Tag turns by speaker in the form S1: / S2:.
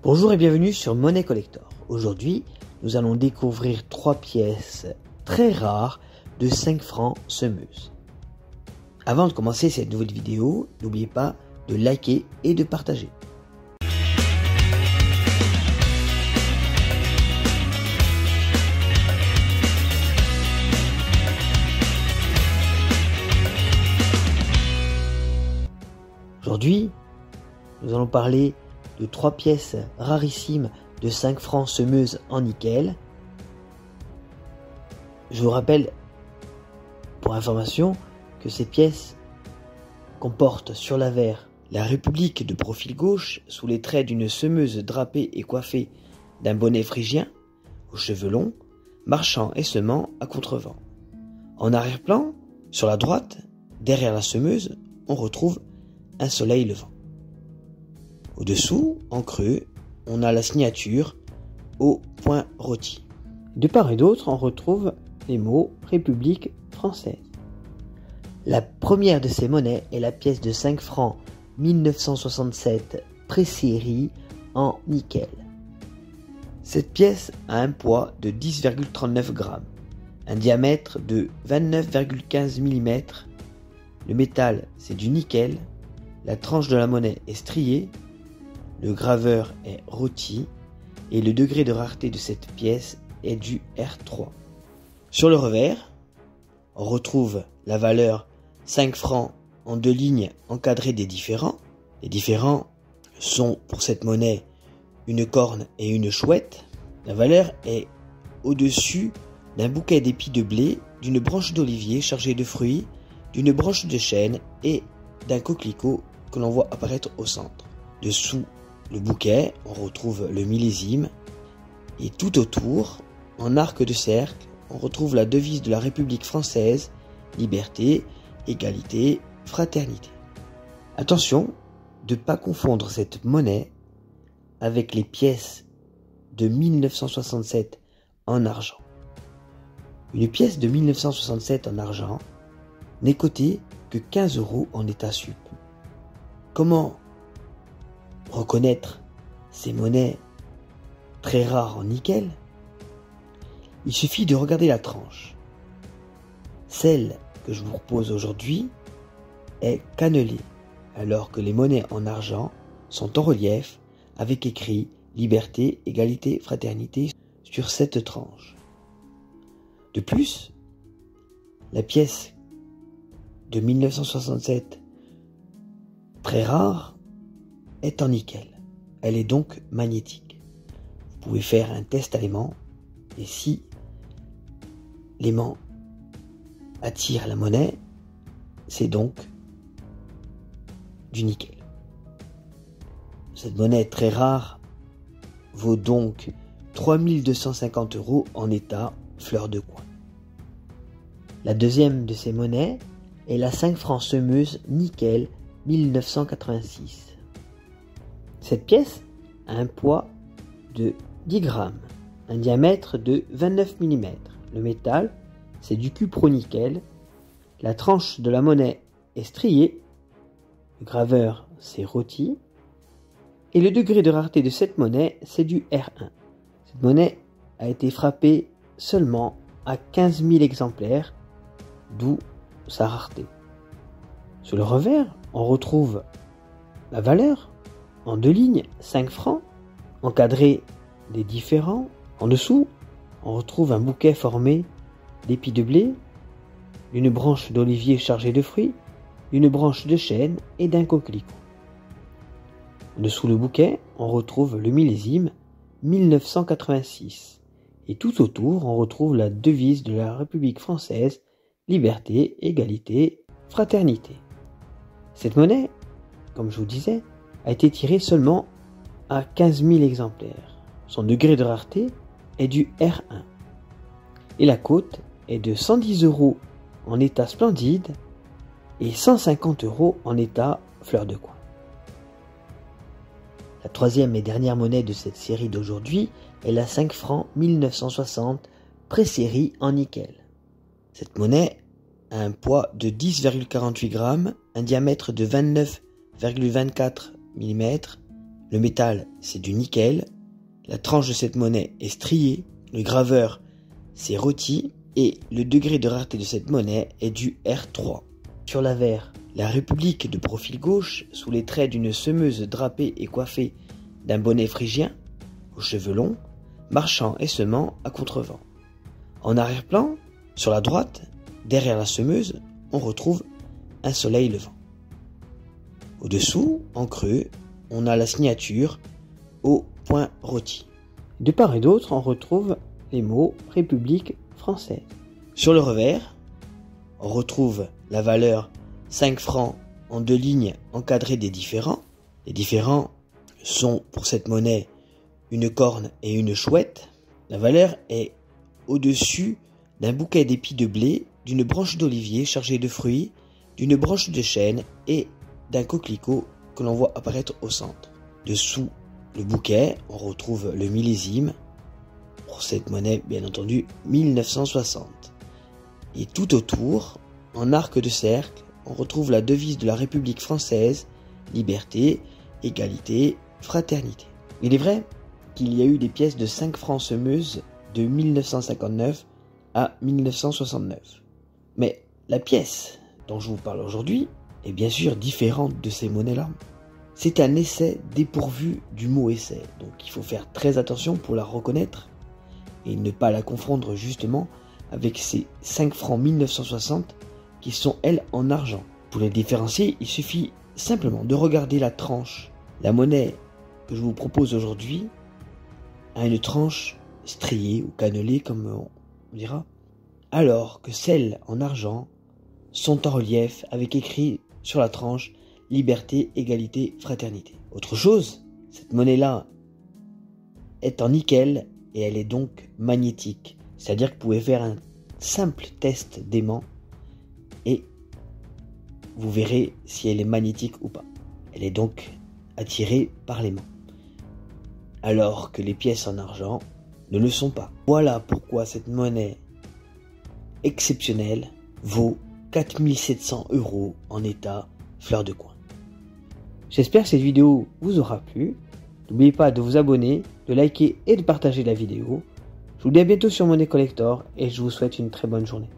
S1: Bonjour et bienvenue sur Monnaie Collector. Aujourd'hui, nous allons découvrir 3 pièces très rares de 5 francs semeuses. Avant de commencer cette nouvelle vidéo, n'oubliez pas de liker et de partager. Aujourd'hui, nous allons parler de 3 pièces rarissimes de 5 francs semeuses en nickel. Je vous rappelle, pour information, que ces pièces comportent sur l'avers la République de profil gauche sous les traits d'une semeuse drapée et coiffée d'un bonnet phrygien aux cheveux longs, marchant et semant à contrevent. En arrière-plan, sur la droite, derrière la semeuse, on retrouve un soleil levant. Au-dessous, en creux, on a la signature au point rôti. De part et d'autre, on retrouve les mots République française. La première de ces monnaies est la pièce de 5 francs 1967 pré-série en nickel. Cette pièce a un poids de 10,39 grammes, un diamètre de 29,15 mm. Le métal, c'est du nickel. La tranche de la monnaie est striée. Le graveur est rôti et le degré de rareté de cette pièce est du R3. Sur le revers, on retrouve la valeur 5 francs en 2 lignes encadrées des différents. Les différents sont pour cette monnaie une corne et une chouette. La valeur est au-dessus d'un bouquet d'épis de blé, d'une branche d'olivier chargée de fruits, d'une branche de chêne et d'un coquelicot que l'on voit apparaître au centre. Dessous le bouquet, on retrouve le millésime et tout autour, en arc de cercle, on retrouve la devise de la République française, liberté, égalité, fraternité. Attention de ne pas confondre cette monnaie avec les pièces de 1967 en argent. Une pièce de 1967 en argent n'est cotée que 15 € en état sup. Comment reconnaître ces monnaies très rares en nickel? Il suffit de regarder la tranche. Celle que je vous propose aujourd'hui est cannelée, alors que les monnaies en argent sont en relief avec écrit liberté, égalité, fraternité sur cette tranche. De plus, la pièce de 1967 très rare est en nickel. Elle est donc magnétique. Vous pouvez faire un test à l'aimant et si l'aimant attire la monnaie, c'est donc du nickel. Cette monnaie très rare vaut donc 3250 € en état fleur de coin. La deuxième de ces monnaies est la 5 francs semeuse nickel 1986. Cette pièce a un poids de 10 grammes, un diamètre de 29 mm. Le métal, c'est du cupro-nickel. La tranche de la monnaie est striée. Le graveur, c'est rôti. Et le degré de rareté de cette monnaie, c'est du R1. Cette monnaie a été frappée seulement à 15 000 exemplaires, d'où sa rareté. Sur le revers, on retrouve la valeur en 2 lignes, 5 francs, encadré des différents. En dessous, on retrouve un bouquet formé d'épis de blé, d'une branche d'olivier chargée de fruits, d'une branche de chêne et d'un coquelicot. En dessous le bouquet, on retrouve le millésime 1986. Et tout autour, on retrouve la devise de la République française, liberté, égalité, fraternité. Cette monnaie, comme je vous disais, a été tirée seulement à 15 000 exemplaires. Son degré de rareté est du R1. Et la cote est de 110 € en état splendide et 150 € en état fleur de coin. La troisième et dernière monnaie de cette série d'aujourd'hui est la 5 francs 1960 pré-série en nickel. Cette monnaie a un poids de 10,48 grammes, un diamètre de 29,24 mm. Le métal, c'est du nickel. La tranche de cette monnaie est striée. Le graveur, c'est rôti. Et le degré de rareté de cette monnaie est du R3. Sur l'avers, la République de profil gauche, sous les traits d'une semeuse drapée et coiffée d'un bonnet phrygien, aux cheveux longs, marchant et semant à contrevent. En arrière-plan, sur la droite, derrière la semeuse, on retrouve un soleil levant. Au-dessous, en creux, on a la signature au point rôti. De part et d'autre, on retrouve les mots République française. Sur le revers, on retrouve la valeur 5 francs en 2 lignes encadrées des différents. Les différents sont pour cette monnaie une corne et une chouette. La valeur est au-dessus d'un bouquet d'épis de blé, d'une branche d'olivier chargée de fruits, d'une branche de chêne et d'un coquelicot que l'on voit apparaître au centre. Dessous le bouquet, on retrouve le millésime, pour cette monnaie bien entendu 1960. Et tout autour, en arc de cercle, on retrouve la devise de la République française, liberté, égalité, fraternité. Il est vrai qu'il y a eu des pièces de 5 francs semeuses de 1959 à 1969. Mais la pièce dont je vous parle aujourd'hui est bien sûr différente de ces monnaies-là. C'est un essai dépourvu du mot essai, donc il faut faire très attention pour la reconnaître et ne pas la confondre justement avec ces 5 francs 1960 qui sont elles en argent. Pour les différencier, il suffit simplement de regarder la tranche. La monnaie que je vous propose aujourd'hui a une tranche striée ou cannelée comme on dira, alors que celles en argent sont en relief avec écrit sur la tranche liberté, égalité, fraternité. Autre chose, cette monnaie-là est en nickel et elle est donc magnétique. C'est-à-dire que vous pouvez faire un simple test d'aimant et vous verrez si elle est magnétique ou pas. Elle est donc attirée par l'aimant. Alors que les pièces en argent ne le sont pas. Voilà pourquoi cette monnaie exceptionnelle vaut 4700 € en état fleur de coin. J'espère que cette vidéo vous aura plu. N'oubliez pas de vous abonner, de liker et de partager la vidéo. Je vous dis à bientôt sur Monnaie Collector et je vous souhaite une très bonne journée.